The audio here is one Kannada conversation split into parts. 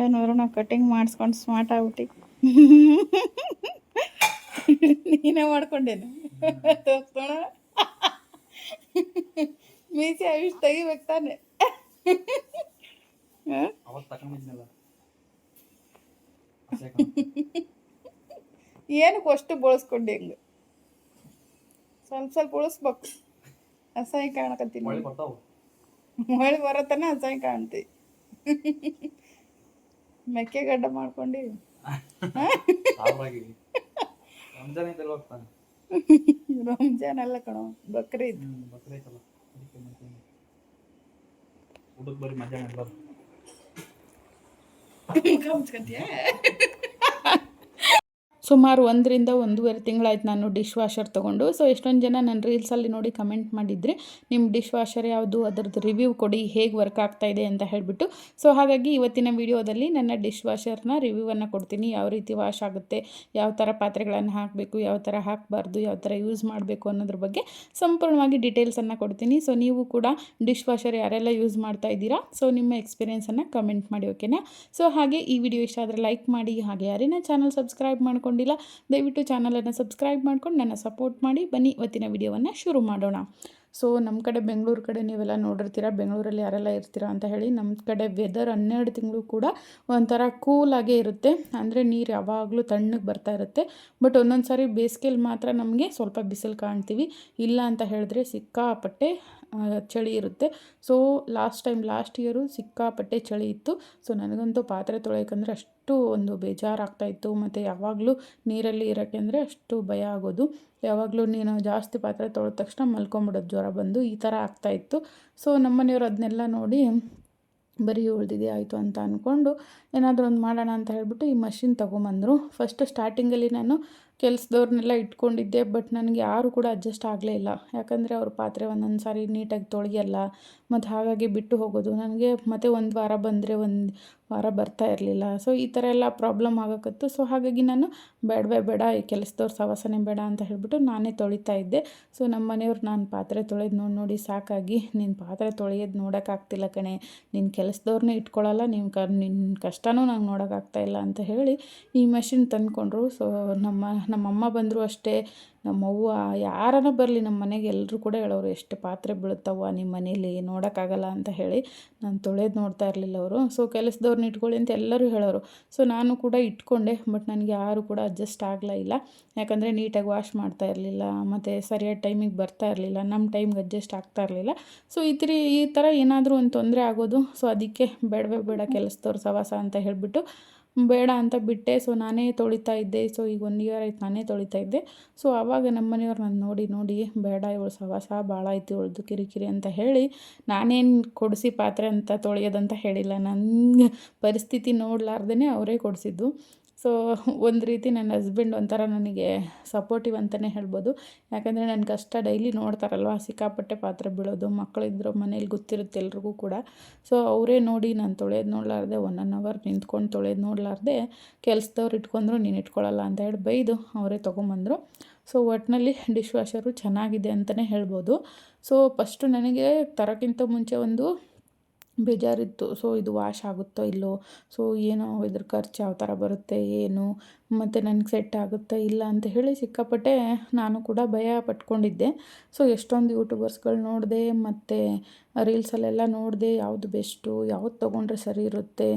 ಏನಾದ್ರು ನಾ ಕಟಿಂಗ್ ಮಾಡಿಸ್ಕೊಂಡು ಸ್ಮಾರ್ಟ್ ಆಗ್ಬಿಟ್ಟು ನೀನೇ ಮಾಡ್ಕೊಂಡೇನು ತೋರ್ಸೋಣ ಮೀಸೆ ಆಯುಷ್ ತೆಗಿಬೇಕು ತಾನೆ. ಏನಕ್ಕೆ ಅಷ್ಟು ಬಳಸ್ಕೊಂಡೆ ಹಿಂಗೆ ಸ್ವಲ್ಪ ಸ್ವಲ್ಪ ಉಳಿಸ್ಬೇಕು. ಅಸಹ್ಯ ಕಾಣಕತ್ತೀನಿ. ಮಳೆ ಬರತ್ತನ ಅಸಹ್ಯ ಕಾಣ್ತಿ. ಮೆಕ್ಕೆಗಡ್ಡ ಮಾಡ್ಕೊಂಡು ರಂಜಾನ್ ಅಲ್ಲ ಕಣೋ, ಬಕ್ರೀದ್. ಸುಮಾರು 1 ರಿಂದ 1.5 ತಿಂಗಳಾಯ್ತು ನಾನು ಡಿಶ್ ವಾಷರ್ ತೊಗೊಂಡು. ಸೊ ಎಷ್ಟೊಂದು ಜನ ನನ್ನ ರೀಲ್ಸಲ್ಲಿ ನೋಡಿ ಕಮೆಂಟ್ ಮಾಡಿದ್ರಿ, ನಿಮ್ಮ ಡಿಶ್ ವಾಷರ್ ಯಾವುದು, ಅದರದ್ದು ರಿವ್ಯೂ ಕೊಡಿ, ಹೇಗೆ ವರ್ಕ್ ಆಗ್ತಾಯಿದೆ ಅಂತ ಹೇಳಿಬಿಟ್ಟು. ಸೊ ಹಾಗಾಗಿ ಇವತ್ತಿನ ವಿಡಿಯೋದಲ್ಲಿ ನನ್ನ ಡಿಶ್ ವಾಷರ್ನ ರಿವ್ಯೂವನ್ನು ಕೊಡ್ತೀನಿ. ಯಾವ ರೀತಿ ವಾಶ್ ಆಗುತ್ತೆ, ಯಾವ ಥರ ಪಾತ್ರೆಗಳನ್ನು ಹಾಕಬೇಕು, ಯಾವ ಥರ ಹಾಕಬಾರ್ದು, ಯಾವ ಥರ ಯೂಸ್ ಮಾಡಬೇಕು ಅನ್ನೋದ್ರ ಬಗ್ಗೆ ಸಂಪೂರ್ಣವಾಗಿ ಡೀಟೇಲ್ಸನ್ನು ಕೊಡ್ತೀನಿ. ಸೊ ನೀವು ಕೂಡ ಡಿಶ್ ವಾಷರ್ ಯಾರೆಲ್ಲ ಯೂಸ್ ಮಾಡ್ತಾ ಇದ್ದೀರಾ, ಸೊ ನಿಮ್ಮ ಎಕ್ಸ್ಪೀರಿಯೆನ್ಸನ್ನು ಕಮೆಂಟ್ ಮಾಡಿ, ಓಕೆನಾ. ಸೊ ಹಾಗೆ ಈ ವಿಡಿಯೋ ಇಷ್ಟ ಆದರೆ ಲೈಕ್ ಮಾಡಿ, ಹಾಗೆ ಯಾರೇನ ಚಾನಲ್ ಸಬ್ಸ್ಕ್ರೈಬ್ ಮಾಡ್ಕೊಂಡು ದಯವಿಟ್ಟು ಚಾನಲನ್ನು ಸಬ್ಸ್ಕ್ರೈಬ್ ಮಾಡ್ಕೊಂಡು ನನ್ನ ಸಪೋರ್ಟ್ ಮಾಡಿ. ಬನ್ನಿ ಇವತ್ತಿನ ವಿಡಿಯೋವನ್ನು ಶುರು ಮಾಡೋಣ. ಸೊ ನಮ್ಮ ಕಡೆ ಬೆಂಗಳೂರು ಕಡೆ ನೀವೆಲ್ಲ ನೋಡಿರ್ತೀರ, ಬೆಂಗಳೂರಲ್ಲಿ ಯಾರೆಲ್ಲ ಇರ್ತೀರಾ ಅಂತ ಹೇಳಿ. ನಮ್ಮ ಕಡೆ ವೆದರ್ 12 ತಿಂಗಳು ಕೂಡ ಒಂಥರ ಕೂಲಾಗೇ ಇರುತ್ತೆ. ಅಂದರೆ ನೀರು ಯಾವಾಗಲೂ ತಣ್ಣಗೆ ಬರ್ತಾ ಇರುತ್ತೆ. ಬಟ್ ಒಂದೊಂದು ಸಾರಿ ಬೇಸಿಗೆಯಲ್ಲಿ ಮಾತ್ರ ನಮಗೆ ಸ್ವಲ್ಪ ಬಿಸಿಲು ಕಾಣ್ತೀವಿ. ಇಲ್ಲ ಅಂತ ಹೇಳಿದ್ರೆ ಸಿಕ್ಕಾಪಟ್ಟೆ ಚಳಿ ಇರುತ್ತೆ. ಸೊ ಲಾಸ್ಟ್ ಇಯರು ಸಿಕ್ಕಾಪಟ್ಟೆ ಚಳಿ ಇತ್ತು. ಸೊ ನನಗಂತೂ ಪಾತ್ರೆ ತೊಳೆಯೋಕ್ಕಂದರೆ ಅಷ್ಟು ಒಂದು ಬೇಜಾರಾಗ್ತಾಯಿತ್ತು. ಮತ್ತು ಯಾವಾಗಲೂ ನೀರಲ್ಲಿ ಇರೋಕ್ಕೆ ಅಂದರೆ ಅಷ್ಟು ಭಯ ಆಗೋದು. ಯಾವಾಗಲೂ ನೀನು ಜಾಸ್ತಿ ಪಾತ್ರೆ ತೊಳೆದ ತಕ್ಷಣ ಮಲ್ಕೊಂಬಿಡೋದು ಜ್ವರ ಬಂದು, ಈ ಥರ ಆಗ್ತಾಯಿತ್ತು. ಸೊ ನಮ್ಮನೆಯವರು ಅದನ್ನೆಲ್ಲ ನೋಡಿ ಬರೀ ಉಳಿದಿದೆ ಆಯಿತು ಅಂತ ಅಂದ್ಕೊಂಡು ಏನಾದರೂ ಒಂದು ಮಾಡೋಣ ಅಂತ ಹೇಳಿಬಿಟ್ಟು ಈ ಮಷಿನ್ ತೊಗೊಂಬಂದರು. ಫಸ್ಟ್ ಸ್ಟಾರ್ಟಿಂಗಲ್ಲಿ ನಾನು ಕೆಲಸದವ್ರನ್ನೆಲ್ಲ ಇಟ್ಕೊಂಡಿದ್ದೆ. ಬಟ್ ನನಗೆ ಯಾರು ಕೂಡ ಅಡ್ಜಸ್ಟ್ ಆಗಲೇ ಇಲ್ಲ. ಯಾಕಂದರೆ ಅವ್ರ ಪಾತ್ರೆ ಒಂದೊಂದು ಸಾರಿ ನೀಟಾಗಿ ತೊಳೆಯಲ್ಲ, ಮತ್ತು ಹಾಗಾಗಿ ಬಿಟ್ಟು ಹೋಗೋದು. ನನಗೆ ಮತ್ತೆ 1 ವಾರ ಬಂದರೆ 1 ವಾರ ಬರ್ತಾ ಇರಲಿಲ್ಲ. ಸೊ ಈ ಥರ ಎಲ್ಲ ಪ್ರಾಬ್ಲಮ್ ಆಗೋಕತ್ತು. ಸೊ ಹಾಗಾಗಿ ನಾನು ಬೇಡ ಈ ಕೆಲಸದವ್ರ ಸವಾಸನೆ ಬೇಡ ಅಂತ ಹೇಳಿಬಿಟ್ಟು ನಾನೇ ತೊಳಿತಾ ಇದ್ದೆ. ಸೊ ನಮ್ಮ ಮನೆಯವ್ರು ನಾನು ಪಾತ್ರೆ ತೊಳೆದು ನೋಡಿ ಸಾಕಾಗಿ, ನೀನು ಪಾತ್ರೆ ತೊಳೆಯೋದು ನೋಡೋಕ್ಕಾಗ್ತಿಲ್ಲ ಕಣೆ, ನೀನು ಕೆಲಸದವ್ರನ್ನೇ ಇಟ್ಕೊಳ್ಳಲ್ಲ, ನಿನ್ನ ಕಷ್ಟನೂ ನಂಗೆ ನೋಡೋಕ್ಕಾಗ್ತಾಯಿಲ್ಲ ಅಂತ ಹೇಳಿ ಈ ಮಷಿನ್ ತಂದ್ಕೊಂಡ್ರು. ಸೊ ನಮ್ಮಮ್ಮ ಬಂದರು ಅಷ್ಟೇ, ನಮ್ಮವ್ವ ಯಾರನ್ನ ಬರಲಿ ನಮ್ಮ ಮನೆಗೆ ಎಲ್ಲರೂ ಕೂಡ ಹೇಳೋರು, ಎಷ್ಟು ಪಾತ್ರೆ ಬೀಳುತ್ತವ್ವ ನಿಮ್ಮ ಮನೇಲಿ, ನೋಡೋಕ್ಕಾಗಲ್ಲ ಅಂತ ಹೇಳಿ. ನಾನು ತೊಳೆದು ನೋಡ್ತಾ ಇರಲಿಲ್ಲ ಅವರು. ಸೊ ಕೆಲಸದವ್ರನ್ನ ಇಟ್ಕೊಳ್ಳಿ ಅಂತ ಎಲ್ಲರೂ ಹೇಳೋರು. ಸೊ ನಾನು ಕೂಡ ಇಟ್ಕೊಂಡೆ. ಬಟ್ ನನಗೆ ಯಾರು ಕೂಡ ಅಡ್ಜಸ್ಟ್ ಇಲ್ಲ. ಯಾಕಂದರೆ ನೀಟಾಗಿ ವಾಶ್ ಮಾಡ್ತಾ ಇರಲಿಲ್ಲ, ಮತ್ತು ಸರಿಯಾದ ಟೈಮಿಗೆ ಬರ್ತಾ ಇರಲಿಲ್ಲ, ನಮ್ಮ ಟೈಮ್ಗೆ ಅಡ್ಜಸ್ಟ್ ಆಗ್ತಾ ಇರಲಿಲ್ಲ. ಸೊ ಈ ಥರ ಏನಾದರೂ ಒಂದು ತೊಂದರೆ ಆಗೋದು. ಸೊ ಅದಕ್ಕೆ ಬೇಡ ಕೆಲಸದವ್ರ ಸವಾಸ ಅಂತ ಹೇಳಿಬಿಟ್ಟು ಬೇಡ ಅಂತ ಬಿಟ್ಟೆ. ಸೊ ನಾನೇ ತೊಳಿತಾ ಇದ್ದೆ. ಸೊ ಈಗ 1 ಇಯರ್ ಆಯ್ತು ನಾನೇ ತೊಳಿತಾ ಇದ್ದೆ. ಸೊ ಆವಾಗ ನಮ್ಮ ಮನೆಯವ್ರು ನಾನು ನೋಡಿ ಬೇಡ ಇವಳು ಸವಾಸ ಭಾಳ ಆಯ್ತು ಇವಳ್ದು ಕಿರಿಕಿರಿ ಅಂತ ಹೇಳಿ, ನಾನೇನು ಕೊಡಿಸಿ ಪಾತ್ರೆ ಅಂತ ತೊಳೆಯೋದಂತ ಹೇಳಿಲ್ಲ, ನನ್ನ ಪರಿಸ್ಥಿತಿ ನೋಡಲಾರ್ದೇ ಅವರೇ ಕೊಡಿಸಿದ್ದು. ಸೊ ಒಂದು ರೀತಿ ನನ್ನ ಹಸ್ಬೆಂಡ್ ಒಂಥರ ನನಗೆ ಸಪೋರ್ಟಿವ್ ಅಂತಲೇ ಹೇಳ್ಬೋದು. ಯಾಕಂದರೆ ನನ್ನ ಕಷ್ಟ ಡೈಲಿ ನೋಡ್ತಾರಲ್ವ, ಸಿಕ್ಕಾಪಟ್ಟೆ ಪಾತ್ರೆ ಬೀಳೋದು, ಮಕ್ಕಳಿದ್ರು ಮನೇಲಿ ಗೊತ್ತಿರುತ್ತೆ ಎಲ್ರಿಗೂ ಕೂಡ. ಸೊ ಅವರೇ ನೋಡಿ ನಾನು ತೊಳೆಯೋದು ನೋಡಲಾರ್ದೆ 1 ಅವರ್ ನಿಂತ್ಕೊಂಡು ತೊಳೆಯೋದು ನೋಡಲಾರ್ದೆ ಕೆಲಸದವ್ರು ಇಟ್ಕೊಂಡ್ರು, ನೀನು ಇಟ್ಕೊಳ್ಳಲ್ಲ ಅಂತ ಹೇಳಿ ಬೈದು ಅವರೇ ತೊಗೊಂಬಂದರು. ಸೊ ಒಟ್ಟಿನಲ್ಲಿ ಡಿಶ್ ವಾಷರು ಚೆನ್ನಾಗಿದೆ ಅಂತಲೇ ಹೇಳ್ಬೋದು. ಸೊ ಫಸ್ಟು ನನಗೆ ತರೋಕ್ಕಿಂತ ಮುಂಚೆ ಒಂದು ಬೇಜಾರಿತ್ತು. ಸೊ ಇದು ವಾಶ್ ಆಗುತ್ತೋ ಇಲ್ಲೋ, ಸೊ ಏನೋ ಇದ್ರ ಖರ್ಚು ಯಾವ ಥರ ಬರುತ್ತೆ ಏನು, ಮತ್ತು ನನಗೆ ಸೆಟ್ ಆಗುತ್ತಾ ಇಲ್ಲ ಅಂತ ಹೇಳಿ ಸಿಕ್ಕಾಪಟ್ಟೆ ನಾನು ಕೂಡ ಭಯ ಪಟ್ಕೊಂಡಿದ್ದೆ. ಸೊ ಎಷ್ಟೊಂದು ಯೂಟ್ಯೂಬರ್ಸ್ಗಳು ನೋಡಿದೆ, ಮತ್ತು ರೀಲ್ಸಲ್ಲೆಲ್ಲ ನೋಡಿದೆ, ಯಾವುದು ಬೆಸ್ಟು, ಯಾವ್ದು ತೊಗೊಂಡ್ರೆ ಸರಿ ಇರುತ್ತೆ,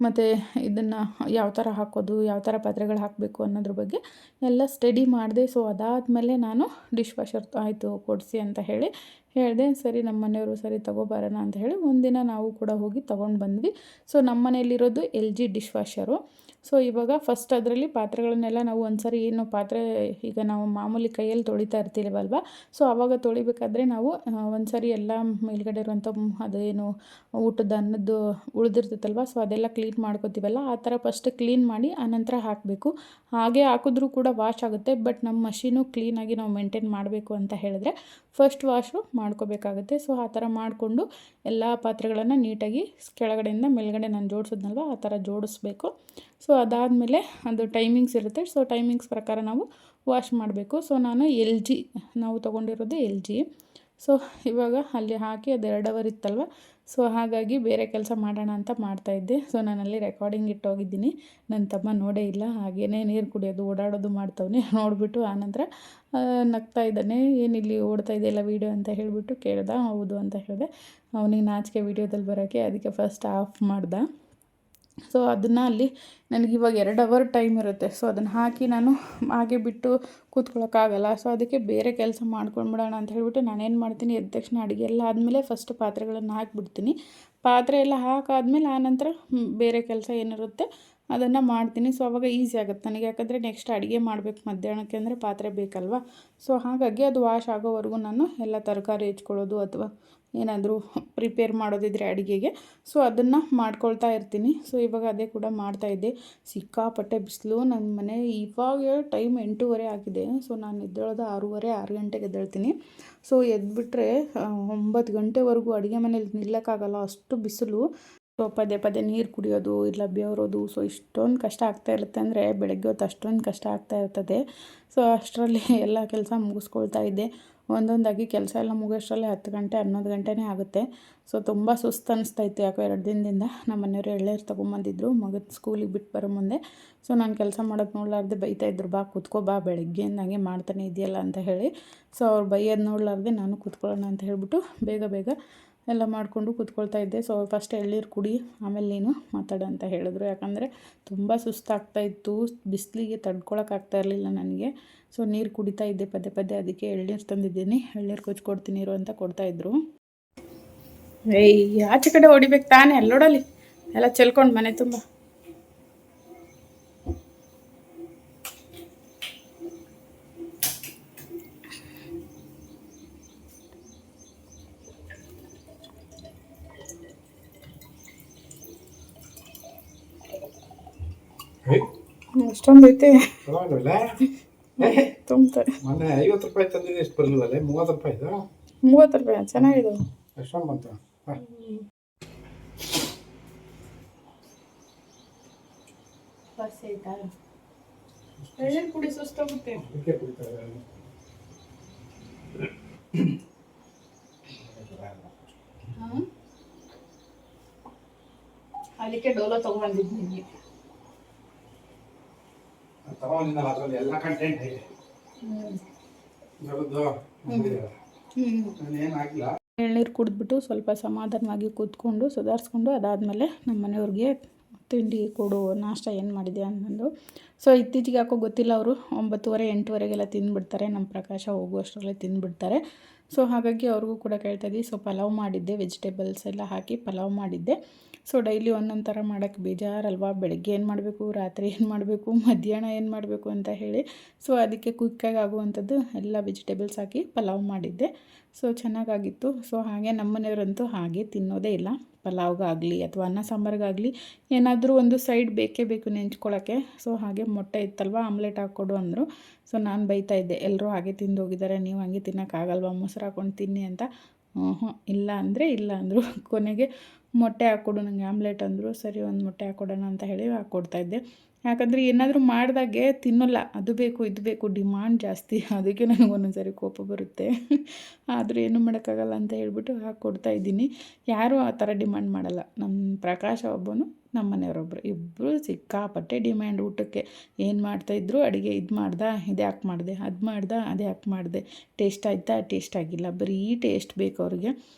ಮತ್ತು ಇದನ್ನು ಯಾವ ಥರ ಹಾಕೋದು, ಯಾವ ಥರ ಪಾತ್ರೆಗಳು ಹಾಕಬೇಕು ಅನ್ನೋದ್ರ ಬಗ್ಗೆ ಎಲ್ಲ ಸ್ಟಡಿ ಮಾಡಿದೆ. ಸೊ ಅದಾದಮೇಲೆ ನಾನು ಡಿಶ್ ವಾಷರ್ ಆಯಿತು ಕೊಡಿಸಿ ಅಂತ ಹೇಳಿದೆ. ಸರಿ ನಮ್ಮ ಮನೆಯವರು ಸರಿ ತೊಗೊಬರೋಣ ಅಂತ ಹೇಳಿ ಒಂದಿನ ನಾವು ಕೂಡ ಹೋಗಿ ತೊಗೊಂಡು ಬಂದ್ವಿ. ಸೊ ನಮ್ಮ ಮನೆಯಲ್ಲಿರೋದು LG ಡಿಶ್ ವಾಷರು. ಸೊ ಇವಾಗ ಫಸ್ಟ್ ಅದರಲ್ಲಿ ಪಾತ್ರೆಗಳನ್ನೆಲ್ಲ ನಾವು ಒಂದು ಸಾರಿ ಏನು ಪಾತ್ರೆ ಈಗ ನಾವು ಮಾಮೂಲಿ ಕೈಯಲ್ಲಿ ತೊಳಿತಾ ಇರ್ತೀವಲ್ವ, ಸೊ ಆವಾಗ ತೊಳಿಬೇಕಾದ್ರೆ ನಾವು ಒಂದು ಸಾರಿ ಎಲ್ಲ ಮೇಲ್ಗಡೆ ಇರುವಂಥ ಅದೇನು ಊಟದ ಅನ್ನದ್ದು ಉಳಿದಿರ್ತೈತಲ್ವ, ಸೊ ಅದೆಲ್ಲ ಕ್ಲೀನ್ ಮಾಡ್ಕೊತೀವಲ್ಲ, ಆ ಥರ ಫಸ್ಟ್ ಕ್ಲೀನ್ ಮಾಡಿ ಆನಂತರ ಹಾಕಬೇಕು. ಹಾಗೆ ಹಾಕಿದ್ರೂ ಕೂಡ ವಾಶ್ ಆಗುತ್ತೆ. ಬಟ್ ನಮ್ಮ ಮಷೀನು ಕ್ಲೀನಾಗಿ ನಾವು ಮೇಂಟೈನ್ ಮಾಡಬೇಕು ಅಂತ ಹೇಳಿದ್ರೆ ಫಸ್ಟ್ ವಾಶು ಮಾಡ್ಕೋಬೇಕಾಗುತ್ತೆ. ಸೊ ಆ ಥರ ಮಾಡಿಕೊಂಡು ಎಲ್ಲ ಪಾತ್ರೆಗಳನ್ನು ನೀಟಾಗಿ ಕೆಳಗಡೆಯಿಂದ ಮೇಲ್ಗಡೆ ನಾನು ಜೋಡಿಸಿದ್ನಲ್ವ ಆ ಥರ ಜೋಡಿಸ್ಬೇಕು. ಸೊ ಅದಾದಮೇಲೆ ಅದು ಟೈಮಿಂಗ್ಸ್ ಇರುತ್ತೆ. ಸೊ ಟೈಮಿಂಗ್ಸ್ ಪ್ರಕಾರ ನಾವು ವಾಶ್ ಮಾಡಬೇಕು. ಸೊ ನಾನು LG ನಾವು ತೊಗೊಂಡಿರೋದು LG. ಸೊ ಇವಾಗ ಅಲ್ಲಿ ಹಾಕಿ ಅದು 2 ಅವರ್ ಇತ್ತಲ್ವ, ಸೊ ಹಾಗಾಗಿ ಬೇರೆ ಕೆಲಸ ಮಾಡೋಣ ಅಂತ ಮಾಡ್ತಾಯಿದ್ದೆ. ಸೊ ನಾನಲ್ಲಿ ರೆಕಾರ್ಡಿಂಗ್ ಇಟ್ಟೋಗಿದ್ದೀನಿ, ನನ್ನ ತಮ್ಮ ನೋಡೇ ಇಲ್ಲ. ಹಾಗೆಯೇ ನೀರು ಕುಡಿಯೋದು ಓಡಾಡೋದು ಮಾಡ್ತವನೆ. ನೋಡಿಬಿಟ್ಟು ಆನಂತರ ನಗ್ತಾ ಇದ್ದಾನೆ. ಏನಿಲ್ಲಿ ಓಡ್ತಾ ಇದೆಯಲ್ಲ ವೀಡಿಯೋ ಅಂತ ಹೇಳಿಬಿಟ್ಟು ಕೇಳ್ದ. ಹೌದು ಅಂತ ಹೇಳಿದೆ. ಅವನಿಗೆ ನಾಚಿಕೆ ವೀಡಿಯೋದಲ್ಲಿ ಬರೋಕ್ಕೆ, ಅದಕ್ಕೆ ಫಸ್ಟ್ ಆಫ್ ಮಾಡ್ದೆ. ಸೊ ಅದನ್ನು ಅಲ್ಲಿ ನನಗಿವಾಗ 2 ಅವರ್ ಟೈಮ್ ಇರುತ್ತೆ. ಸೊ ಅದನ್ನು ಹಾಕಿ ನಾನು ಹಾಗೆ ಬಿಟ್ಟು ಕೂತ್ಕೊಳ್ಳೋಕ್ಕಾಗಲ್ಲ. ಸೊ ಅದಕ್ಕೆ ಬೇರೆ ಕೆಲಸ ಮಾಡ್ಕೊಂಡ್ಬಿಡೋಣ ಅಂತ ಹೇಳ್ಬಿಟ್ಟು ನಾನೇನು ಮಾಡ್ತೀನಿ, ಎದ್ದ ತಕ್ಷಣ ಅಡುಗೆ ಎಲ್ಲ ಆದಮೇಲೆ ಫಸ್ಟ್ ಪಾತ್ರೆಗಳನ್ನು ಹಾಕಿಬಿಡ್ತೀನಿ. ಪಾತ್ರೆ ಎಲ್ಲ ಹಾಕಾದ್ಮೇಲೆ ಆನಂತರ ಬೇರೆ ಕೆಲಸ ಏನಿರುತ್ತೆ ಅದನ್ನು ಮಾಡ್ತೀನಿ. ಸೊ ಆವಾಗ ಈಸಿ ಆಗುತ್ತೆ ನನಗೆ, ಯಾಕಂದರೆ ನೆಕ್ಸ್ಟ್ ಅಡುಗೆ ಮಾಡಬೇಕು ಮಧ್ಯಾಹ್ನಕ್ಕೆ ಅಂದರೆ ಪಾತ್ರೆ ಬೇಕಲ್ವ. ಸೊ ಹಾಗಾಗಿ ಅದು ವಾಶ್ ಆಗೋವರೆಗೂ ನಾನು ಎಲ್ಲ ತರಕಾರಿ ಹೆಚ್ಕೊಳ್ಳೋದು ಅಥವಾ ಏನಾದರೂ ಪ್ರಿಪೇರ್ ಮಾಡೋದಿದ್ರೆ ಅಡುಗೆಗೆ, ಸೊ ಅದನ್ನು ಮಾಡ್ಕೊಳ್ತಾ ಇರ್ತೀನಿ. ಸೊ ಇವಾಗ ಅದೇ ಕೂಡ ಮಾಡ್ತಾಯಿದ್ದೆ. ಸಿಕ್ಕಾಪಟ್ಟೆ ಬಿಸಿಲು ನನ್ನ ಮನೆ. ಇವಾಗ ಟೈಮ್ 8:30 ಆಗಿದೆ. ಸೊ ನಾನು ಎದ್ದೇಳೋದು 6:30, 6 ಗಂಟೆಗೆ ಎದ್ದೇಳ್ತೀನಿ. ಸೊ ಎದ್ಬಿಟ್ರೆ 9 ಗಂಟೆವರೆಗೂ ಅಡುಗೆ ಮನೇಲಿ ನಿಲ್ಲಕ್ಕಾಗಲ್ಲ, ಅಷ್ಟು ಬಿಸಿಲು. ಸೊ ಪದೇ ಪದೇ ನೀರು ಕುಡಿಯೋದು ಇಲ್ಲ ಬೆವರೋದು, ಸೊ ಇಷ್ಟೊಂದು ಕಷ್ಟ ಆಗ್ತಾ ಇರುತ್ತೆ ಅಂದರೆ ಬೆಳಗ್ಗೆ ಹೊತ್ತು ಅಷ್ಟೊಂದು ಕಷ್ಟ ಆಗ್ತಾ ಇರ್ತದೆ. ಸೊ ಅಷ್ಟರಲ್ಲಿ ಎಲ್ಲ ಕೆಲಸ ಮುಗಿಸ್ಕೊಳ್ತಾ ಇದ್ದೆ. ಒಂದೊಂದಾಗಿ ಕೆಲಸ ಎಲ್ಲ ಮುಗಿಯೋಷ್ಟರಲ್ಲಿ 10 ಗಂಟೆ 11 ಗಂಟೆನೇ ಆಗುತ್ತೆ. ಸೊ ತುಂಬ ಸುಸ್ತು ಅನ್ನಿಸ್ತಾಯಿತ್ತು. ಯಾಕೋ 2 ದಿನದಿಂದ ನಮ್ಮ ಮನೆಯವರು ಎಳ್ನೀರು ತೊಗೊಂಬಂದಿದ್ರು ಮಗದ ಸ್ಕೂಲಿಗೆ ಬಿಟ್ಟು ಬರೋ ಮುಂದೆ. ಸೊ ನಾನು ಕೆಲಸ ಮಾಡೋದು ನೋಡಲಾರ್ದೆ ಬೈತಾಯಿದ್ರು, ಬಾ ಕೂತ್ಕೋ ಬಾ, ಬೆಳಗ್ಗೆಯಿಂದ ಹಂಗೆ ಮಾಡ್ತಾನೆ ಇದೆಯಲ್ಲ ಅಂತ ಹೇಳಿ. ಸೊ ಅವ್ರು ಬೈಯೋದು ನೋಡಲಾರ್ದೆ ನಾನು ಕೂತ್ಕೊಳ್ಳೋಣ ಅಂತ ಹೇಳಿಬಿಟ್ಟು ಬೇಗ ಬೇಗ ಎಲ್ಲ ಮಾಡಿಕೊಂಡು ಕೂತ್ಕೊಳ್ತಾ ಇದ್ದೆ. ಸೊ ಫಸ್ಟ್ ಎಳ್ನೀರು ಕುಡಿ, ಆಮೇಲೆ ನೀನು ಮಾತಾಡು ಅಂತ ಹೇಳಿದ್ರು. ಯಾಕಂದರೆ ತುಂಬ ಸುಸ್ತಾಗ್ತಾಯಿತ್ತು, ಬಿಸಿಲಿಗೆ ತಡ್ಕೊಳಕ್ಕಾಗ್ತಾ ಇರಲಿಲ್ಲ ನನಗೆ. ಸೊ ನೀರು ಕುಡಿತಾ ಇದ್ದೆ ಪದೇ ಪದೇ. ಅದಕ್ಕೆ ಎಳ್ನೀರು ತಂದಿದ್ದೀನಿ, ಎಳ್ನೀರು ಕೊಚ್ಕೊಡ್ತೀನಿ ಇರು ಅಂತ ಕೊಡ್ತಾಯಿದ್ರು. ಆಚೆ ಕಡೆ ಹೊಡಿಬೇಕು ತಾನೇ, ಅಲ್ಲೋಡಲಿ ಎಲ್ಲ ಚೆಲ್ಕೊಂಡು ಮನೆ ತುಂಬ. ಎಷ್ಟೊಂದು ಐತೆ ತುಂಬ್ತಾರೆ. ಮೊನ್ನೆ 50 ರೂಪಾಯಿ ತಂದಿದ್ದು ಎಷ್ಟು ಬರಲಿಲ್ಲ, 30 ರೂಪಾಯಿ. 30 ರೂಪಾಯಿ ಚೆನ್ನಾಗಿದೆ. ಎಷ್ಟೊಂದು ಬಂತು. ಬಸ್ ಆಯ್ತಾ, ಎಳ್ನೀರು ಕುಡಿ ಸುಸ್ತಾಗುತ್ತೆ. ಅದಕ್ಕೆ ಕುಡಿತಾರೆ. ಅದಕ್ಕೆ ಡೋಲೋ ತೊಗೊಂಡಿದ್ದೀನಿ. ತಗೊಂಡಿದ್ದಲ್ಲ, ಅದರಲ್ಲಿ ಎಲ್ಲ ಕಂಟೆಂಟ್ ಇದೆ. ಏನಾಗಿಲ್ಲ. ಎಳ್ನೀರು ಕುಡಿದ್ಬಿಟ್ಟು ಸ್ವಲ್ಪ ಸಮಾಧಾನವಾಗಿ ಕೂತ್ಕೊಂಡು ಸುಧಾರಿಸ್ಕೊಂಡು ಅದಾದಮೇಲೆ ನಮ್ಮ ಮನೆಯವ್ರಿಗೆ ತಿಂಡಿ ಕೊಡು, ನಾಷ್ಟ ಏನು ಮಾಡಿದೆ ಅಂತಂದು. ಸೊ ಇತ್ತೀಚೆಗೆ ಯಾಕೋ ಗೊತ್ತಿಲ್ಲ, ಅವರು 9:30 8:00 ತಿಂದುಬಿಡ್ತಾರೆ. ನಮ್ಮ ಪ್ರಕಾಶ ಹೋಗುವಷ್ಟರಲ್ಲೇ ತಿಂದುಬಿಡ್ತಾರೆ. ಸೊ ಹಾಗಾಗಿ ಅವ್ರಿಗೂ ಕೂಡ ಕೇಳ್ತಾಯಿದ್ವಿ. ಸೊ ಪಲಾವ್ ಮಾಡಿದ್ದೆ, ವೆಜಿಟೇಬಲ್ಸ್ ಎಲ್ಲ ಹಾಕಿ ಪಲಾವ್ ಮಾಡಿದ್ದೆ. ಸೊ ಡೈಲಿ ಒಂದೊಂದು ಥರ ಮಾಡೋಕ್ಕೆ ಬೇಜಾರಲ್ವಾ, ಬೆಳಗ್ಗೆ ಏನು ಮಾಡಬೇಕು, ರಾತ್ರಿ ಏನು ಮಾಡಬೇಕು, ಮಧ್ಯಾಹ್ನ ಏನು ಮಾಡಬೇಕು ಅಂತ ಹೇಳಿ. ಸೊ ಅದಕ್ಕೆ ಕ್ವಿಕ್ಕಾಗಿ ಆಗುವಂಥದ್ದು ಎಲ್ಲ ವೆಜಿಟೇಬಲ್ಸ್ ಹಾಕಿ ಪಲಾವ್ ಮಾಡಿದ್ದೆ. ಸೊ ಚೆನ್ನಾಗಾಗಿತ್ತು. ಸೊ ಹಾಗೆ ನಮ್ಮ ಮನೆಯವರಂತೂ ಹಾಗೆ ತಿನ್ನೋದೇ ಇಲ್ಲ. ಪಲಾವ್ಗಾಗಲಿ ಅಥವಾ ಅನ್ನ ಸಾಂಬಾರಿಗಾಗಲಿ ಏನಾದರೂ ಒಂದು ಸೈಡ್ ಬೇಕೇ ಬೇಕು ನೆಂಚ್ಕೊಳ್ಳೋಕ್ಕೆ. ಸೊ ಹಾಗೆ ಮೊಟ್ಟೆ ಇತ್ತಲ್ವ, ಆಮ್ಲೆಟ್ ಹಾಕ್ಕೊಡು ಅಂದರು. ಸೊ ನಾನು ಬೈತಾಯಿದ್ದೆ, ಎಲ್ಲರೂ ಹಾಗೆ ತಿಂದು ಹೋಗಿದ್ದಾರೆ, ನೀವು ಹಾಗೆ ತಿನ್ನೋಕ್ಕಾಗಲ್ವ, ಮೊಸರು ಹಾಕ್ಕೊಂಡು ತಿನ್ನಿ ಅಂತ. ಇಲ್ಲ ಅಂದರೆ ಇಲ್ಲ ಅಂದರು. ಕೊನೆಗೆ ಮೊಟ್ಟೆ ಹಾಕ್ಕೊಡು ನನಗೆ ಆಮ್ಲೆಟ್ ಅಂದರು. ಸರಿ ಒಂದು ಮೊಟ್ಟೆ ಹಾಕ್ಕೊಡೋಣ ಅಂತ ಹೇಳಿ ಹಾಕ್ಕೊಡ್ತಾಯಿದ್ದೆ. ಯಾಕಂದರೆ ಏನಾದರೂ ಮಾಡಿದಾಗೆ ತಿನ್ನೋಲ್ಲ, ಅದು ಬೇಕು ಇದು ಬೇಕು ಡಿಮಾಂಡ್ ಜಾಸ್ತಿ. ಅದಕ್ಕೆ ನನಗೆ ಒಂದೊಂದು ಸಾರಿ ಕೋಪ ಬರುತ್ತೆ. ಆದರೂ ಏನೂ ಮಾಡೋಕ್ಕಾಗಲ್ಲ ಅಂತ ಹೇಳ್ಬಿಟ್ಟು ಹಾಕ್ಕೊಡ್ತಾಯಿದ್ದೀನಿ. ಯಾರೂ ಆ ಥರ ಡಿಮಾಂಡ್ ಮಾಡಲ್ಲ. ನಮ್ಮ ಪ್ರಕಾಶ ಒಬ್ಬನು, ನಮ್ಮ ಮನೆಯವರೊಬ್ಬರು, ಇಬ್ಬರು ಸಿಕ್ಕಾಪಟ್ಟೆ ಡಿಮ್ಯಾಂಡ್ ಊಟಕ್ಕೆ. ಏನು ಮಾಡ್ತಾಯಿದ್ರು, ಅಡುಗೆ ಇದು ಮಾಡ್ದೆ, ಇದು ಯಾಕೆ ಮಾಡಿದೆ, ಅದು ಮಾಡ್ದೆ, ಅದು ಯಾಕೆ ಮಾಡಿದೆ, ಟೇಸ್ಟ್ ಆಯಿತಾ, ಟೇಸ್ಟ್ ಆಗಿಲ್ಲ, ಬರೀ ಟೇಸ್ಟ್ ಬೇಕು ಅವ್ರಿಗೆ.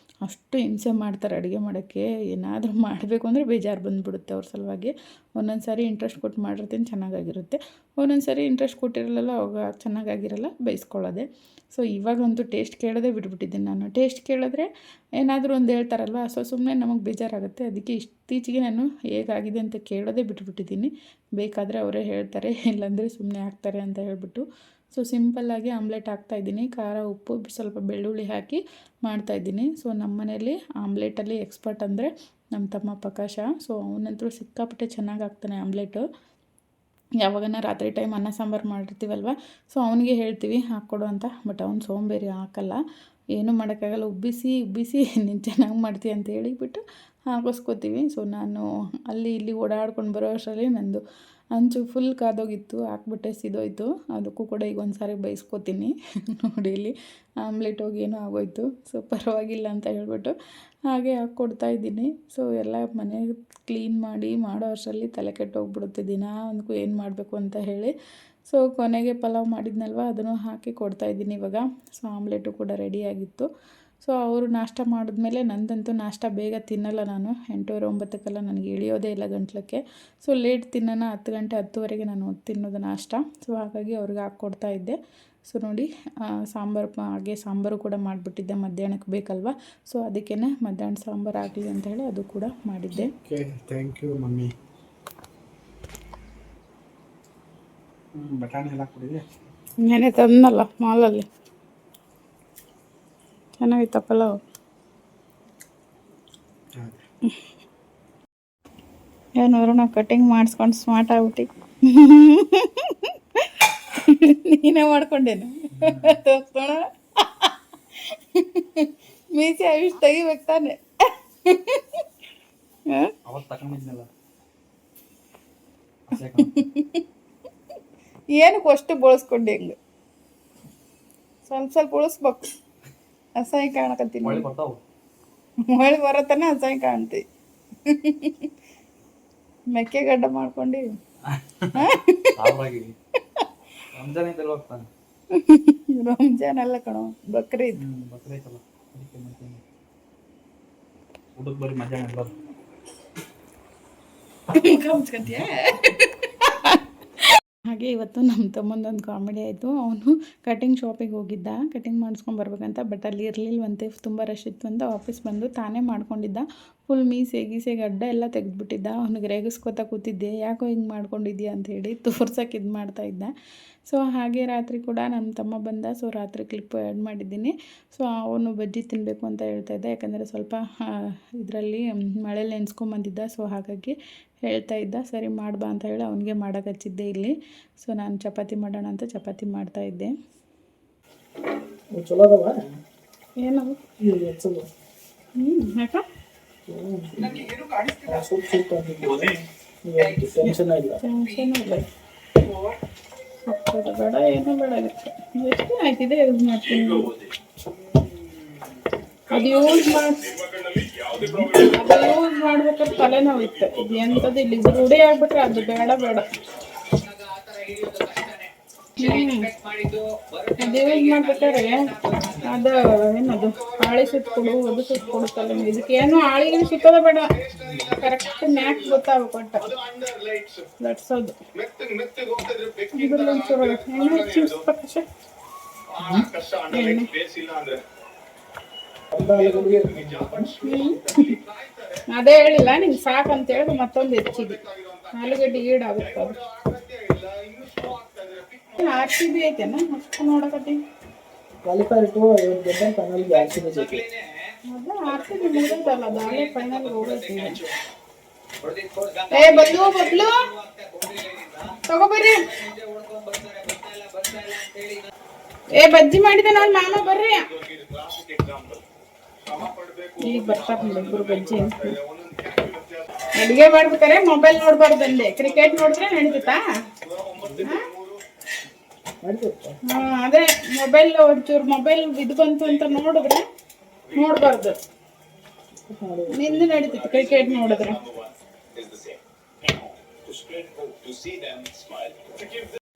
ಅಷ್ಟು ಹಿಂಸೆ ಮಾಡ್ತಾರೆ ಅಡುಗೆ ಮಾಡೋಕ್ಕೆ. ಏನಾದರೂ ಮಾಡಬೇಕು ಅಂದರೆ ಬೇಜಾರು ಬಂದುಬಿಡುತ್ತೆ ಅವ್ರ ಸಲುವಾಗಿ. ಒಂದೊಂದು ಸಾರಿ ಇಂಟ್ರೆಸ್ಟ್ ಕೊಟ್ಟು ಮಾಡಿರ್ತೀನಿ, ಚೆನ್ನಾಗಾಗಿರುತ್ತೆ. ಒಂದೊಂದು ಸಾರಿ ಇಂಟ್ರೆಸ್ಟ್ ಕೊಟ್ಟಿರಲ್ಲ, ಅವಾಗ ಚೆನ್ನಾಗಾಗಿರಲ್ಲ, ಬೈಸ್ಕೊಳ್ಳೋದೆ. ಸೊ ಇವಾಗಂತೂ ಟೇಸ್ಟ್ ಕೇಳೋದೇ ಬಿಟ್ಬಿಟ್ಟಿದ್ದೀನಿ ನಾನು. ಟೇಸ್ಟ್ ಕೇಳಿದ್ರೆ ಏನಾದರೂ ಒಂದು ಹೇಳ್ತಾರಲ್ವ, ಸೊ ಸುಮ್ಮನೆ ನಮಗೆ ಬೇಜಾರಾಗುತ್ತೆ. ಅದಕ್ಕೆ ಇತ್ತೀಚೆಗೆ ನಾನು ಹೇಗಾಗಿದೆ ಅಂತ ಕೇಳೋದೇ ಬಿಟ್ಬಿಟ್ಟಿದ್ದೀನಿ. ಬೇಕಾದರೆ ಅವರೇ ಹೇಳ್ತಾರೆ, ಇಲ್ಲಾಂದರೆ ಸುಮ್ಮನೆ ಹಾಕ್ತಾರೆ ಅಂತ ಹೇಳ್ಬಿಟ್ಟು. ಸೊ ಸಿಂಪಲ್ಲಾಗಿ ಆಮ್ಲೆಟ್ ಹಾಕ್ತಾಯಿದ್ದೀನಿ. ಖಾರ ಉಪ್ಪು ಸ್ವಲ್ಪ ಬೆಳ್ಳುಳ್ಳಿ ಹಾಕಿ ಮಾಡ್ತಾಯಿದ್ದೀನಿ. ಸೊ ನಮ್ಮ ಮನೆಯಲ್ಲಿ ಆಮ್ಲೆಟಲ್ಲಿ ಎಕ್ಸ್ಪರ್ಟ್ ಅಂದರೆ ನಮ್ಮ ತಮ್ಮ ಪ್ರಕಾಶ. ಸೊ ಅವನಂತೂ ಸಿಕ್ಕಾಪಟ್ಟೆ ಚೆನ್ನಾಗಿ ಹಾಕ್ತಾನೆ ಆಮ್ಲೆಟು. ಯಾವಾಗನ ರಾತ್ರಿ ಟೈಮ್ ಅನ್ನ ಸಾಂಬಾರು ಮಾಡಿರ್ತೀವಲ್ವ, ಸೊ ಅವನಿಗೆ ಹೇಳ್ತೀವಿ ಹಾಕ್ಕೊಡು ಅಂತ. ಬಟ್ ಅವ್ನು ಸೋಂಬೇರಿ, ಹಾಕಲ್ಲ. ಏನೂ ಮಾಡೋಕ್ಕಾಗಲ್ಲ, ಉಬ್ಬಿಸಿ ನೀನು ಚೆನ್ನಾಗಿ ಮಾಡ್ತೀಯ ಅಂತ ಹೇಳಿಬಿಟ್ಟು ಹಾಕಿಸ್ಕೋತೀವಿ. ಸೊ ನಾನು ಅಲ್ಲಿ ಇಲ್ಲಿ ಓಡಾಡ್ಕೊಂಡು ಬರೋ ಅಷ್ಟರಲ್ಲಿ ನಂದು ಹಂಚು ಫುಲ್ ಕಾದೋಗಿತ್ತು, ಹಾಕ್ಬಿಟ್ಟೆ ಸಿದೋಯ್ತು. ಅದಕ್ಕೂ ಕೂಡ ಈಗ ಒಂದು ಸಾರಿ ಬೈಸ್ಕೊತೀನಿ. ನೋಡಿ ಇಲ್ಲಿ ಆಮ್ಲೆಟ್ ಹೋಗಿ ಏನೋ ಆಗೋಯ್ತು. ಸೊ ಪರವಾಗಿಲ್ಲ ಅಂತ ಹೇಳ್ಬಿಟ್ಟು ಹಾಗೆ ಹಾಕ್ಕೊಡ್ತಾ ಇದ್ದೀನಿ. ಸೊ ಎಲ್ಲ ಮನೆ ಕ್ಲೀನ್ ಮಾಡಿ ಮಾಡೋ ಅಷ್ಟರಲ್ಲಿ ತಲೆ ಕೆಟ್ಟೋಗ್ಬಿಡುತ್ತೆ, ದಿನ ಅಂದ್ಕೂ ಏನು ಮಾಡಬೇಕು ಅಂತ ಹೇಳಿ. ಸೊ ಕೊನೆಗೆ ಪಲಾವ್ ಮಾಡಿದ್ನಲ್ವ, ಅದನ್ನು ಹಾಕಿ ಕೊಡ್ತಾಯಿದ್ದೀನಿ ಇವಾಗ. ಸೊ ಆಮ್ಲೆಟು ಕೂಡ ರೆಡಿಯಾಗಿತ್ತು. ಸೊ ಅವರು ನಾಷ್ಟ ಮಾಡಿದ್ಮೇಲೆ ನಂದಂತೂ ನಾಷ್ಟ ಬೇಗ ತಿನ್ನಲ್ಲ ನಾನು. 8:30 9 ನನಗೆ ಇಳಿಯೋದೇ ಇಲ್ಲ ಗಂಟ್ಲಕ್ಕೆ. ಸೊ ಲೇಟ್ ತಿನ್ನೋಣ, 10 ಗಂಟೆ 10:30ಗೆ ನಾನು ತಿನ್ನೋದು ನಾಷ್ಟ. ಸೊ ಹಾಗಾಗಿ ಅವ್ರಿಗೆ ಹಾಕ್ಕೊಡ್ತಾ ಇದ್ದೆ. ಸೊ ನೋಡಿ ಹಾಗೆ ಸಾಂಬಾರು ಕೂಡ ಮಾಡಿಬಿಟ್ಟಿದ್ದೆ, ಮಧ್ಯಾಹ್ನಕ್ಕೆ ಬೇಕಲ್ವ. ಸೊ ಅದಕ್ಕೇ ಮಧ್ಯಾಹ್ನ ಸಾಂಬಾರು ಆಗಲಿ ಅಂತ ಹೇಳಿ ಅದು ಕೂಡ ಮಾಡಿದ್ದೆ. Okay, thank you mummy. ಬಟಾಣಿ ಎಲ್ಲ ಹಾಕ್ಬಿಟ್ಟಿದೆ. ನೆನೆ ತಂದಲ್ಲ ಮಾಲಲ್ಲಿ, ಚೆನ್ನಾಗಿತ್ತ ಪಲಾವ್. ಏನಾದ್ರು ನಾ ಕಟಿಂಗ್ ಮಾಡಿಸ್ಕೊಂಡು ಸ್ಮಾರ್ಟ್ ಆಗ್ಬಿಟ್ಟು ನೀನೇ ಮಾಡ್ಕೊಂಡೇನು ತೋರಿಸೋಣ. ಮೀಸೆ ಆಯುಷ್ ತೆಗಿಬೇಕು ತಾನೆ. ಏನಕ್ಕೆ ಅಷ್ಟು ಬಳಸ್ಕೊಂಡೆ? ಹೆಂಗೆ ಸ್ವಲ್ಪ ಸ್ವಲ್ಪ ಉಳಿಸ್ಬೇಕು. ಅಸಹ್ಯ ಕಾಣಕತ್ತೀನಿ. ಮಳೆ ಬರತನ ಅಸಹ್ಯ ಕಾಣ್ತಿ. ಮೆಕ್ಕೆಗಡ್ಡ ಮಾಡ್ಕೊಂಡು ರಂಜಾನ್ ಅಲ್ಲ ಕಣೋ, ಬಕ್ರೀದ್. ಹಾಗೆ ಇವತ್ತು ನಮ್ಮ ತಮ್ಮಂದೊಂದು ಕಾಮಿಡಿ ಆಯಿತು. ಅವನು ಕಟಿಂಗ್ ಶಾಪಿಗೆ ಹೋಗಿದ್ದ, ಕಟಿಂಗ್ ಮಾಡಿಸ್ಕೊಂಡು ಬರ್ಬೇಕಂತ. ಬಟ್ ಅಲ್ಲಿ ಇರಲಿಲ್ವಂತೆ, ತುಂಬ ರಶ್ ಇತ್ತು ಅಂತ ವಾಪಸ್ ಬಂದು ತಾನೇ ಮಾಡ್ಕೊಂಡಿದ್ದ. ಫುಲ್ ಮೀಸೆ ಗಡ್ಡ ಎಲ್ಲ ತೆಗೆದ್ಬಿಟ್ಟಿದ್ದ. ಅವ್ನಿಗೆ ರೇಗಿಸ್ಕೊತಾ ಕೂತಿದ್ದೆ, ಯಾಕೋ ಹಿಂಗೆ ಮಾಡ್ಕೊಂಡಿದ್ಯಾ ಅಂಥೇಳಿ ತೋರ್ಸೋಕೆ ಇದು ಮಾಡ್ತಾಯಿದ್ದ. ಸೊ ಹಾಗೆ ರಾತ್ರಿ ಕೂಡ ನಮ್ಮ ತಮ್ಮ ಬಂದ. ಸೊ ರಾತ್ರಿ ಕ್ಲಿಪ್ ಆ್ಯಡ್ ಮಾಡಿದ್ದೀನಿ. ಸೊ ಅವನು ಬಜ್ಜಿ ತಿನ್ನಬೇಕು ಅಂತ ಹೇಳ್ತಾಯಿದ್ದ, ಯಾಕಂದರೆ ಸ್ವಲ್ಪ ಇದರಲ್ಲಿ ಮಳೇಲಿ ನೆನೆಸ್ಕೊಂಬಂದಿದ್ದ. ಸೊ ಹಾಗಾಗಿ ಹೇಳ್ತಾ ಇದ್ದ, ಸರಿ ಮಾಡ್ಬಾ ಅಂತ ಹೇಳಿ ಅವನಿಗೆ ಮಾಡೋಕೆ ಹಚ್ಚಿದ್ದೆ ಇಲ್ಲಿ. ಸೊ ನಾನು ಚಪಾತಿ ಮಾಡೋಣ ಅಂತ ಚಪಾತಿ ಮಾಡ್ತಾಯಿದ್ದೆ. ಏನವು ಯಾಕ ಟೆನ್ಷನ್ ಇಲ್ಲ, ಬೇಡ ಏನೂ ಬೇಡ. ಎಷ್ಟು ಆಯ್ತಿದೆ ಯೂಸ್ ಮಾಡ್ತೀನಿ. ಅದು ಯೂಸ್ ಮಾಡ್ಬೇಕಾದ್ರೆ ತಲೆನೋವು ಇತ್ತು. ಇದು ಎಂಥದ್ದು ಇಲ್ಲಿ ರೂಢಿ ಆಗ್ಬಿಟ್ರೆ ಅದು ಬೇಡ. ಅದು ಯೂಸ್ ಮಾಡ್ಬೇಕಾದ್ರೆ ಅದು ಏನದು ಹಾಳಿ ಸುತ್ತಕೊಡು, ಅದು ಸುತ್ತಕೊಡುತ್ತಲ್ಲ. ಇದಕ್ಕೆ ಏನು ಹಾಳಿಗೆ ಸುತ್ತೋದ ಬೇಡ, ಕರೆಕ್ಟ್ ನ್ಯಾಕ್ ಗೊತ್ತಾಗಬೇಕು ಒಟ್ಟ ಲಟ್ಸೋದು. ಇದ್ರಲ್ಲಿ ಒಂಚೂರು ಎಣ್ಣೆ ಹೆಚ್ಚಿ ಅದೇ ಹೇಳಿಲ್ಲ ನಿಂಗೆ ಸಾಕಂತೇಳಿ ಮತ್ತೊಂದು ಹೆಚ್ಚಿದೆ. ಆಲೂಗಡ್ಡೆ ಈಡಾಗುತ್ತೆ ಅದು. RCB ಐತೆನ ಅಷ್ಟು ನೋಡಕತ್ತಿ. ಕ್ವಾಲಿಫೈರ್ ಟು ಗೆದ್ದ ಫೈನಲ್ಗೆ RCB ಜೊತೆ ಅದು RCB ಮುಗಿದಲ್ಲ, ಅದು ಅಲ್ಲೇ ಫೈನಲ್ಗೆ ಹೋಗೈತಿ. ಬಬ್ಲು ತಗೋಬರ್ರಿ. ಬಜ್ಜಿ ಮಾಡಿದೆ ನೋಡಿ ಮಾಮ, ಬರ್ರಿ. ಈಗ ಬರ್ತಾರೆ ಇಬ್ಬರು ಬಜ್ಜಿ. ಅಡುಗೆ ಮಾಡ್ಬೇಕಾರೆ ಮೊಬೈಲ್ ನೋಡ್ಬಾರ್ದಂದೆ. ಕ್ರಿಕೆಟ್ ನೋಡಿದ್ರೆ ನಡೀತಾ? ಅದೇ ಮೊಬೈಲ್ ಒಂಚೂರು ಮೊಬೈಲ್ ಇದು ಬಂತು ಅಂತ ನೋಡಿದ್ರೆ ನೋಡ್ಬಾರ್ದು. ನಿಂದು ನಡೀತೈತಿ ಕ್ರಿಕೆಟ್ ನೋಡಿದ್ರೆ.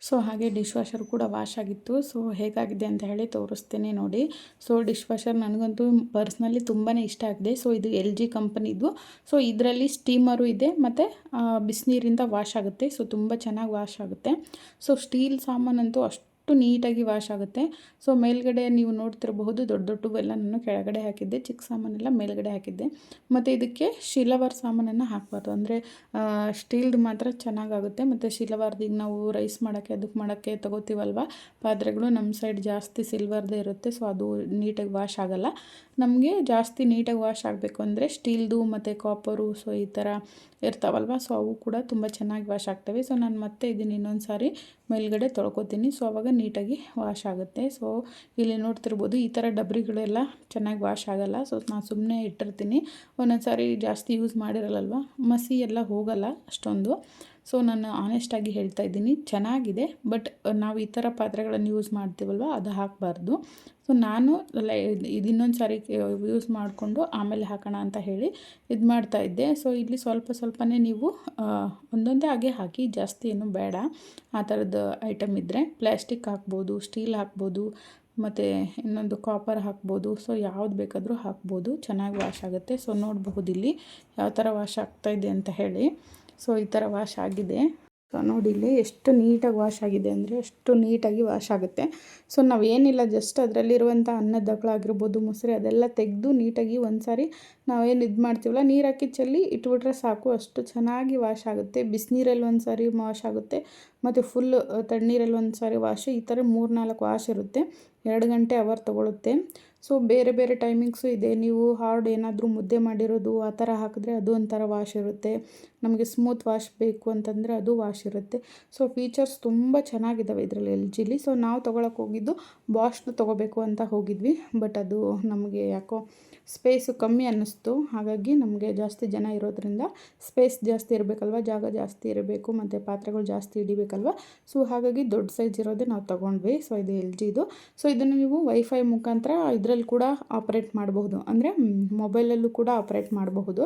ಸೊ ಹಾಗೆ ಡಿಶ್ ವಾಷರ್ ಕೂಡ ವಾಶ್ ಆಗಿತ್ತು. ಸೊ ಹೇಗಾಗಿದೆ ಅಂತ ಹೇಳಿ ತೋರಿಸ್ತೇನೆ ನೋಡಿ. ಸೊ ಡಿಶ್ ವಾಷರ್ ನನಗಂತೂ ಪರ್ಸ್ನಲಿ ತುಂಬಾ ಇಷ್ಟ ಆಗಿದೆ. ಸೊ ಇದು LG ಕಂಪನಿದು. ಸೊ ಇದರಲ್ಲಿ ಸ್ಟೀಮರು ಇದೆ ಮತ್ತು ಬಿಸಿನೀರಿಂದ ವಾಶ್ ಆಗುತ್ತೆ. ಸೊ ತುಂಬ ಚೆನ್ನಾಗಿ ವಾಶ್ ಆಗುತ್ತೆ. ಸೊ ಸ್ಟೀಲ್ ಸಾಮಾನಂತೂ ಅಷ್ಟು ನೀಟಾಗಿ ವಾಶ್ ಆಗುತ್ತೆ. ಸೊ ಮೇಲ್ಗಡೆ ನೀವು ನೋಡ್ತಿರಬಹುದು, ದೊಡ್ಡ ಎಲ್ಲ ನಾನು ಕೆಳಗಡೆ ಹಾಕಿದ್ದೆ, ಚಿಕ್ಕ ಸಾಮಾನೆಲ್ಲ ಮೇಲ್ಗಡೆ ಹಾಕಿದ್ದೆ. ಮತ್ತು ಇದಕ್ಕೆ ಶಿಲವರ್ ಸಾಮಾನನ್ನು ಹಾಕಬಾರ್ದು, ಅಂದರೆ ಸ್ಟೀಲ್ದು ಮಾತ್ರ ಚೆನ್ನಾಗಾಗುತ್ತೆ. ಮತ್ತು ಶಿಲವಾರ್ದು ಈಗ ನಾವು ರೈಸ್ ಮಾಡೋಕ್ಕೆ ಅದಕ್ಕೆ ಮಾಡೋಕ್ಕೆ ತಗೋತೀವಲ್ವ ಪಾತ್ರೆಗಳು, ನಮ್ಮ ಸೈಡ್ ಜಾಸ್ತಿ ಸಿಲ್ವರ್ದೇ ಇರುತ್ತೆ. ಸೊ ಅದು ನೀಟಾಗಿ ವಾಶ್ ಆಗೋಲ್ಲ. ನಮಗೆ ಜಾಸ್ತಿ ನೀಟಾಗಿ ವಾಶ್ ಆಗಬೇಕು ಅಂದರೆ ಸ್ಟೀಲ್ದು ಮತ್ತು ಕಾಪರು, ಸೊ ಈ ಥರ ಇರ್ತಾವಲ್ವ, ಸೊ ಅವು ಕೂಡ ತುಂಬ ಚೆನ್ನಾಗಿ ವಾಶ್ ಆಗ್ತವೆ. ಸೊ ನಾನು ಮತ್ತೆ ಇದನ್ನು ಇನ್ನೊಂದು ಸಾರಿ ಮೇಲ್ಗಡೆ ತೊಳ್ಕೊತೀನಿ. ಸೊ ಆವಾಗ ನೀಟಾಗಿ ವಾಶ್ ಆಗುತ್ತೆ. ಸೊ ಇಲ್ಲಿ ನೋಡ್ತಿರ್ಬೋದು, ಈ ಥರ ಡಬ್ರಿಗಳೆಲ್ಲ ಚೆನ್ನಾಗಿ ವಾಶ್ ಆಗೋಲ್ಲ. ಸೊ ನಾನು ಸುಮ್ಮನೆ ಇಟ್ಟಿರ್ತೀನಿ. ಒಂದೊಂದು ಸಾರಿ ಜಾಸ್ತಿ ಯೂಸ್ ಮಾಡಿರಲ್ಲಲ್ವ, ಮಸಿ ಎಲ್ಲ ಹೋಗಲ್ಲ ಅಷ್ಟೊಂದು. ಸೊ ನಾನು ಆನೆಸ್ಟಾಗಿ ಹೇಳ್ತಾ ಇದ್ದೀನಿ, ಚೆನ್ನಾಗಿದೆ. ಬಟ್ ನಾವು ಈ ಥರ ಪಾತ್ರೆಗಳನ್ನು ಯೂಸ್ ಮಾಡ್ತೀವಲ್ವ, ಅದು ಹಾಕಬಾರ್ದು. ಸೊ ನಾನು ಇದು ಇನ್ನೊಂದು ಸಾರಿ ಯೂಸ್ ಮಾಡಿಕೊಂಡು ಆಮೇಲೆ ಹಾಕೋಣ ಅಂತ ಹೇಳಿ ಇದು ಮಾಡ್ತಾಯಿದ್ದೆ. ಸೊ ಇಲ್ಲಿ ಸ್ವಲ್ಪನೇ ನೀವು ಒಂದೊಂದೇ ಹಾಗೆ ಹಾಕಿ, ಜಾಸ್ತಿ ಏನು ಬೇಡ. ಆ ಥರದ್ದು ಐಟಮ್ ಇದ್ದರೆ ಪ್ಲ್ಯಾಸ್ಟಿಕ್ ಹಾಕ್ಬೋದು, ಸ್ಟೀಲ್ ಹಾಕ್ಬೋದು, ಮತ್ತು ಇನ್ನೊಂದು ಕಾಪರ್ ಹಾಕ್ಬೋದು. ಸೊ ಯಾವ್ದು ಬೇಕಾದರೂ ಹಾಕ್ಬೋದು, ಚೆನ್ನಾಗಿ ವಾಶ್ ಆಗುತ್ತೆ. ಸೊ ನೋಡಬಹುದು ಇಲ್ಲಿ ಯಾವ ಥರ ವಾಶ್ ಆಗ್ತಾಯಿದೆ ಅಂತ ಹೇಳಿ. ಸೊ ಈ ಥರ ವಾಶ್ ಆಗಿದೆ. ಸೊ ನೋಡಿ ಇಲ್ಲಿ ಎಷ್ಟು ನೀಟಾಗಿ ವಾಶ್ ಆಗಿದೆ ಅಂದರೆ ಅಷ್ಟು ನೀಟಾಗಿ ವಾಶ್ ಆಗುತ್ತೆ. ಸೊ ನಾವೇನಿಲ್ಲ, ಜಸ್ಟ್ ಅದರಲ್ಲಿರುವಂಥ ಅನ್ನದ ದಪ್ಪಳಾಗಿರ್ಬೋದು, ಮೊಸರು ಅದೆಲ್ಲ ತೆಗೆದು ನೀಟಾಗಿ ಒಂದು ಸಾರಿ ನಾವೇನು ಇದು ಮಾಡ್ತೀವಲ್ಲ, ನೀರು ಹಾಕಿ ಚೆಲ್ಲಿ ಇಟ್ಬಿಟ್ರೆ ಸಾಕು, ಅಷ್ಟು ಚೆನ್ನಾಗಿ ವಾಶ್ ಆಗುತ್ತೆ. ಬಿಸಿನೀರಲ್ಲಿ ಒಂದು ಸಾರಿ ವಾಶ್ ಆಗುತ್ತೆ, ಮತ್ತು ಫುಲ್ ತಣ್ಣೀರಲ್ಲಿ ಒಂದು ಸಾರಿ ವಾಶ್. ಈ ಥರ 3-4 ವಾಶ್ ಇರುತ್ತೆ. 2 ಗಂಟೆ ಅವರ್ ತೊಗೊಳುತ್ತೆ. ಸೊ ಬೇರೆ ಬೇರೆ ಟೈಮಿಂಗ್ಸು ಇದೆ. ನೀವು ಹಾರ್ಡ್ ಏನಾದರೂ ಮುದ್ದೆ ಮಾಡಿರೋದು ಆ ಥರ ಹಾಕಿದ್ರೆ ಅದು ಒಂಥರ ವಾಶ್ ಇರುತ್ತೆ. ನಮಗೆ ಸ್ಮೂತ್ ವಾಶ್ ಬೇಕು ಅಂತಂದರೆ ಅದು ವಾಶ್ ಇರುತ್ತೆ. ಸೊ ಫೀಚರ್ಸ್ ತುಂಬ ಚೆನ್ನಾಗಿದ್ದಾವೆ ಇದರಲ್ಲಿ LGಲಿ. ಸೊ ನಾವು ತೊಗೊಳಕ್ಕೆ ಹೋಗಿದ್ದು ಬಾಷ್ದು ತೊಗೋಬೇಕು ಅಂತ ಹೋಗಿದ್ವಿ. ಬಟ್ ಅದು ನಮಗೆ ಯಾಕೋ ಸ್ಪೇಸು ಕಮ್ಮಿ ಅನ್ನಿಸ್ತು. ಹಾಗಾಗಿ ನಮಗೆ ಜಾಸ್ತಿ ಜನ ಇರೋದ್ರಿಂದ ಸ್ಪೇಸ್ ಜಾಸ್ತಿ ಇರಬೇಕಲ್ವ, ಜಾಗ ಜಾಸ್ತಿ ಇರಬೇಕು, ಮತ್ತು ಪಾತ್ರೆಗಳು ಜಾಸ್ತಿ ಹಿಡಿಬೇಕಲ್ವ. ಸೊ ಹಾಗಾಗಿ ದೊಡ್ಡ ಸೈಜ್ ಇರೋದೇ ನಾವು ತೊಗೊಂಡ್ವಿ. ಸೊ ಇದು LGದು. ಸೊ ಇದನ್ನು ನೀವು ವೈಫೈ ಮುಖಾಂತರ ಇದರಲ್ಲಿ ಕೂಡ ಆಪ್ರೇಟ್ ಮಾಡಬಹುದು, ಅಂದರೆ ಮೊಬೈಲಲ್ಲೂ ಕೂಡ ಆಪ್ರೇಟ್ ಮಾಡಬಹುದು.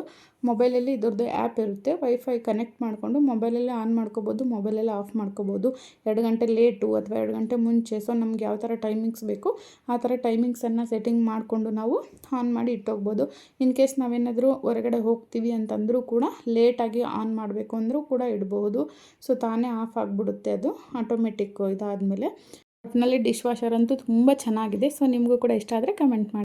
ಮೊಬೈಲಲ್ಲಿ ಇದ್ರದ್ದು ಆ್ಯಪ್ ಇರುತ್ತೆ, ವೈಫೈ ಕನೆಕ್ಟ್ ಮಾಡಿಕೊಂಡು ಮೊಬೈಲಲ್ಲೇ ಆನ್ ಮಾಡ್ಕೋಬೋದು, ಮೊಬೈಲಲ್ಲೇ ಆಫ್ ಮಾಡ್ಕೋಬೋದು. 2 ಗಂಟೆ ಲೇಟು ಅಥವಾ 2 ಗಂಟೆ ಮುಂಚೆ, ಸೊ ನಮ್ಗೆ ಯಾವ ಥರ ಟೈಮಿಂಗ್ಸ್ ಬೇಕು ಆ ಥರ ಟೈಮಿಂಗ್ಸನ್ನು ಸೆಟ್ಟಿಂಗ್ ಮಾಡಿಕೊಂಡು ನಾವು ಆನ್ ಮಾಡಿ ಇಟ್ಟೋಗ್ಬೋದು. ಇನ್ ಕೇಸ್ ನಾವೇನಾದರೂ ಹೊರಗಡೆ ಹೋಗ್ತೀವಿ ಅಂತಂದರೂ ಕೂಡ ಲೇಟಾಗಿ ಆನ್ ಮಾಡಬೇಕು ಅಂದರೂ ಕೂಡ ಇಡ್ಬೋದು. ಸೊ ತಾನೇ ಆಫ್ ಆಗಿಬಿಡುತ್ತೆ ಅದು ಆಟೋಮೆಟಿಕ್. ಇದಾದಮೇಲೆ ಒಟ್ಟಿನಲ್ಲಿ ಡಿಶ್ ವಾಷರ್ ಅಂತೂ ತುಂಬ ಚೆನ್ನಾಗಿದೆ. ಸೊ ನಿಮಗೂ ಕೂಡ ಇಷ್ಟ ಆದರೆ ಕಮೆಂಟ್ ಮಾಡಿ.